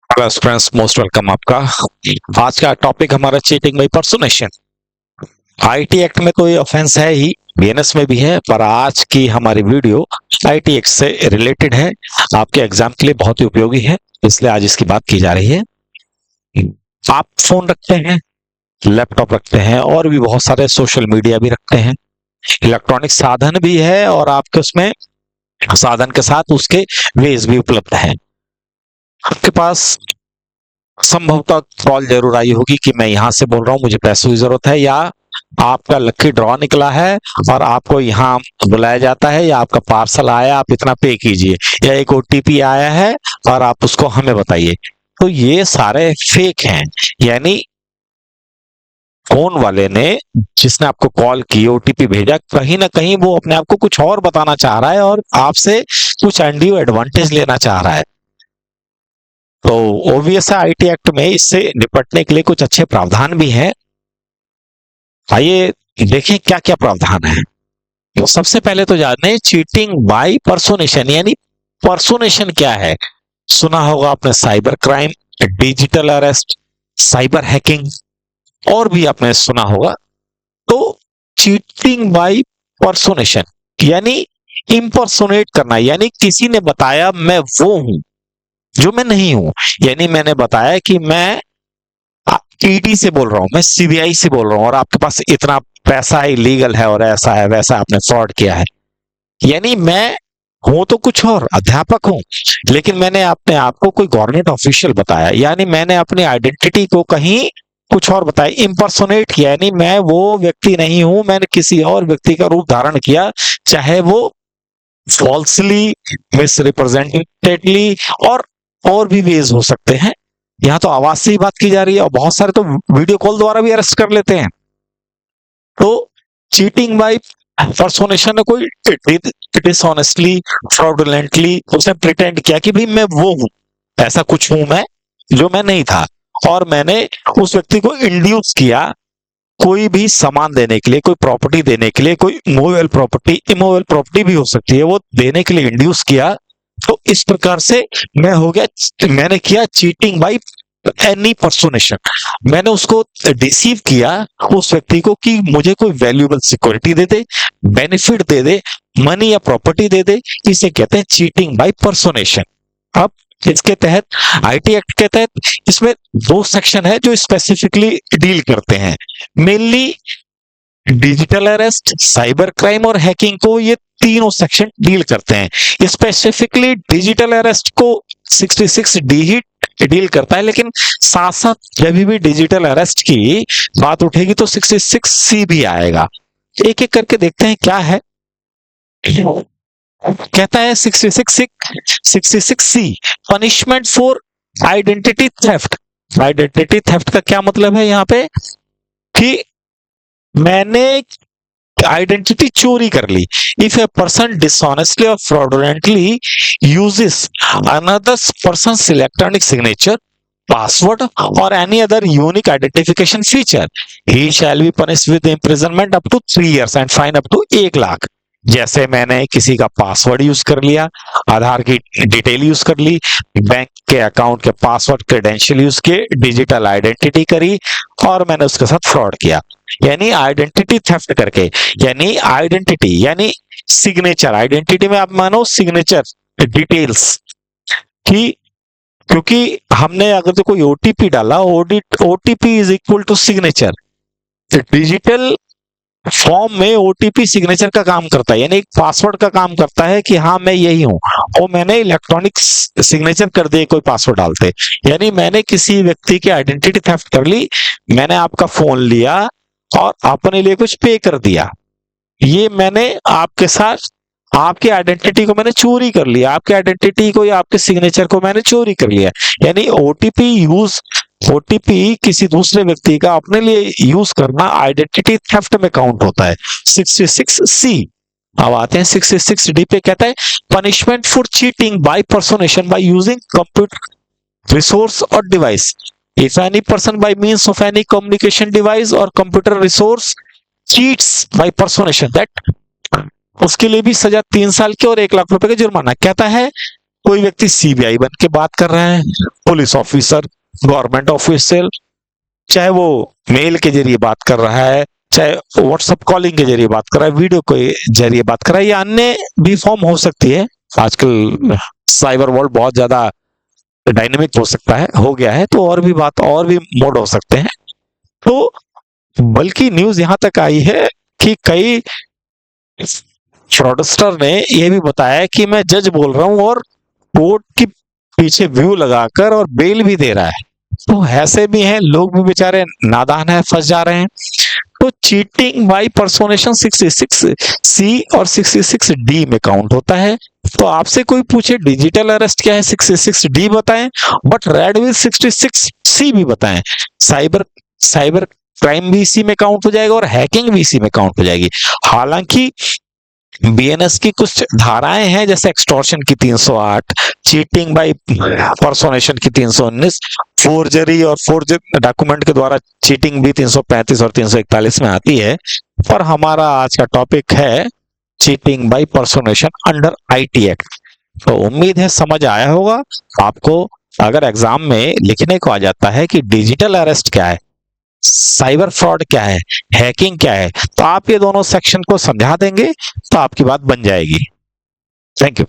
Hello friends, most welcome आपका। आज का टॉपिक हमारा चीटिंग बाय पर्सोनेशन। आईटी एक्ट में तो ये ऑफेंस है ही, बीएनएस में भी है, पर आज की हमारी वीडियो आईटी एक्ट से रिलेटेड है, आपके एग्जाम के लिए बहुत ही उपयोगी है, इसलिए आज इसकी बात की जा रही है। आप फोन रखते हैं, लैपटॉप रखते हैं और भी बहुत सारे सोशल मीडिया भी रखते हैं, इलेक्ट्रॉनिक साधन भी है और आपके उसमें साधन के साथ उसके वेज भी उपलब्ध हैं। आपके पास संभवतः कॉल जरूर आई होगी कि मैं यहाँ से बोल रहा हूँ, मुझे पैसों की जरूरत है, या आपका लकी ड्रॉ निकला है और आपको यहाँ बुलाया जाता है, या आपका पार्सल आया, आप इतना पे कीजिए, या एक ओटीपी आया है और आप उसको हमें बताइए। तो ये सारे फेक हैं, यानी फोन वाले ने, जिसने आपको कॉल की, ओटीपी भेजा, कहीं ना कहीं वो अपने आप को कुछ और बताना चाह रहा है और आपसे कुछ अनड्यू एडवांटेज लेना चाह रहा है। तो ओबीएस आईटी एक्ट में इससे निपटने के लिए कुछ अच्छे प्रावधान भी हैं। आइए देखें क्या क्या प्रावधान है। तो सबसे पहले तो जाने चीटिंग बाय पर्सोनेशन, यानी पर्सोनेशन क्या है। सुना होगा आपने cyber crime, digital arrest, cyber hacking, और भी आपने सुना होगा। तो चीटिंग बाय पर्सोनेशन यानी इंपर्सोनेट करना, यानी किसी ने बताया मैं वो हूं जो मैं नहीं हूं। यानी मैंने बताया कि मैं ईडी से बोल रहा हूं, मैं सीबीआई से बोल रहा हूं और आपके पास इतना पैसा इलीगल है और ऐसा है वैसा, आपने फ्रॉड किया है। यानी मैं हूं तो कुछ और, अध्यापक हूं, लेकिन मैंने अपने आप को कोई गवर्नमेंट ऑफिशियल बताया, यानी मैंने अपनी आइडेंटिटी को कहीं कुछ और बताया, इंपर्सोनेट किया, यानी मैं वो व्यक्ति नहीं हूं, मैंने किसी और व्यक्ति का रूप धारण किया, चाहे वो फॉल्सली, मिसरिप्रेजेंटेडली, और भी वेज हो सकते हैं। यहाँ तो आवाज से ही बात की जा रही है और बहुत सारे तो वीडियो कॉल द्वारा भी अरेस्ट कर लेते हैं। तो चीटिंग बाय पर्सोनेशन में कोई डिसऑनेस्टली, फ्रॉडुलेंटली उसने प्रिटेंड किया कि भाई मैं वो हूं, ऐसा कुछ हूं मैं जो मैं नहीं था, और मैंने उस व्यक्ति को इंड्यूस किया कोई भी सामान देने के लिए, कोई प्रॉपर्टी देने के लिए, कोई मूवेबल प्रॉपर्टी, इमूवेबल प्रॉपर्टी भी हो सकती है, वो देने के लिए इंड्यूस किया। तो इस प्रकार से मैं हो गया, मैंने किया चीटिंग बाय एनी पर्सोनेशन। मैंने उसको डिसीव किया, उस व्यक्ति को, कि मुझे कोई वैल्यूएबल सिक्योरिटी दे दे, बेनिफिट दे दे, मनी या प्रॉपर्टी दे दे, इसे कहते हैं चीटिंग बाय पर्सोनेशन। अब इसके तहत, आईटी एक्ट के तहत, इसमें दो सेक्शन है जो स्पेसिफिकली डील करते हैं। Mainly digital arrest, cyber crime और हैकिंग को ये तीनों सेक्शन डील करते हैं। स्पेसिफिकली डिजिटल अरेस्ट को 66 डी ही डील करता है, लेकिन साथ साथ जब भी डिजिटल अरेस्ट की बात उठेगी तो 66 सी भी आएगा। एक एक करके देखते हैं क्या है। कहता है 66 C, punishment for identity theft. Identity theft का क्या मतलब है यहाँ पे, कि मैंने आइडेंटिटी चोरी कर ली। इफ ए पर्सन डिसऑनेस्टली और fraudulently uses another persons electronic signature, password or any other unique identification feature, he shall be punished with imprisonment up to 3 years and fine up to 1 lakh. जैसे मैंने किसी का password use कर लिया, आधार की detail use कर ली, bank के account के पासवर्ड क्रेडेंशियल यूज किए, डिजिटल आइडेंटिटी करी और मैंने उसके साथ फ्रॉड किया, यानी आइडेंटिटी थेफ्ट करके। यानी आइडेंटिटी यानी सिग्नेचर, आइडेंटिटी में आप मानो सिग्नेचर डिटेल्स की, क्योंकि हमने अगर तो कोई ओटीपी डाला, OTP is equal to signature. Digital form में ओटीपी सिग्नेचर का काम करता है, यानी एक पासवर्ड का काम करता है कि हाँ मैं यही हूं, और मैंने इलेक्ट्रॉनिक सिग्नेचर कर दिए कोई पासवर्ड डालते, यानी मैंने किसी व्यक्ति की आइडेंटिटी थेफ्ट कर ली, मैंने आपका फोन लिया और अपने लिए कुछ पे कर दिया। ये मैंने आपके साथ, आपकी आइडेंटिटी को मैंने चोरी कर लिया, आपकी आइडेंटिटी को या आपके सिग्नेचर को मैंने चोरी कर लिया, यानी ओटीपी किसी दूसरे व्यक्ति का अपने लिए यूज करना आइडेंटिटी थेफ्ट में काउंट होता है, 66 सी। अब आते हैं 66 डी पे, कहता है punishment for cheating by personation by using computer resource और device, if any person by means of any communication device और computer resource cheats by personation, that उसके लिए भी सजा 3 साल की और 1 लाख रुपए का जुर्माना। कहता है कोई व्यक्ति सीबीआई बन के बात कर रहा है, पुलिस ऑफिसर, गवर्नमेंट ऑफिशियल, चाहे वो मेल के जरिए बात कर रहा है, चाहे व्हाट्सएप कॉलिंग के जरिए बात कर रहा है, वीडियो के जरिए बात कर रहा है, या अन्य भी फॉर्म हो सकती है। आजकल साइबर वर्ल्ड बहुत ज्यादा डायनेमिक हो सकता है, हो गया है, तो और भी मोड हो सकते हैं। तो बल्कि न्यूज यहां तक आई है कि कई फ्रॉडस्टर ने यह भी बताया कि मैं जज बोल रहा हूं और कोर्ट के पीछे व्यू लगाकर और बेल भी दे रहा है। तो ऐसे भी हैं, लोग भी बेचारे नादान है, फंस जा रहे हैं। तो चीटिंग बाय पर्सोनेशन 66C और 66D में काउंट होता है। तो आपसे कोई पूछे डिजिटल अरेस्ट क्या है, 66D बताएं, बट रेड विल 66C भी बताएं। साइबर साइबर क्राइम भी इसी में काउंट हो जाएगा और हैकिंग भी इसी में काउंट हो जाएगी। हालांकि बीएनएस की कुछ धाराएं हैं, जैसे एक्सटॉर्शन की 308, चीटिंग बाय पर्सोनेशन की 319, फोर्जरी और फोर्ज डॉक्यूमेंट के द्वारा चीटिंग भी 335 और 341 में आती है। पर हमारा आज का टॉपिक है cheating by personation under IT act. तो उम्मीद है समझ आया होगा आपको। अगर एग्जाम में लिखने को आ जाता है कि डिजिटल अरेस्ट क्या है, साइबर फ्रॉड क्या है, हैकिंग क्या है, तो आप ये दोनों सेक्शन को समझा देंगे तो आपकी बात बन जाएगी। Thank you.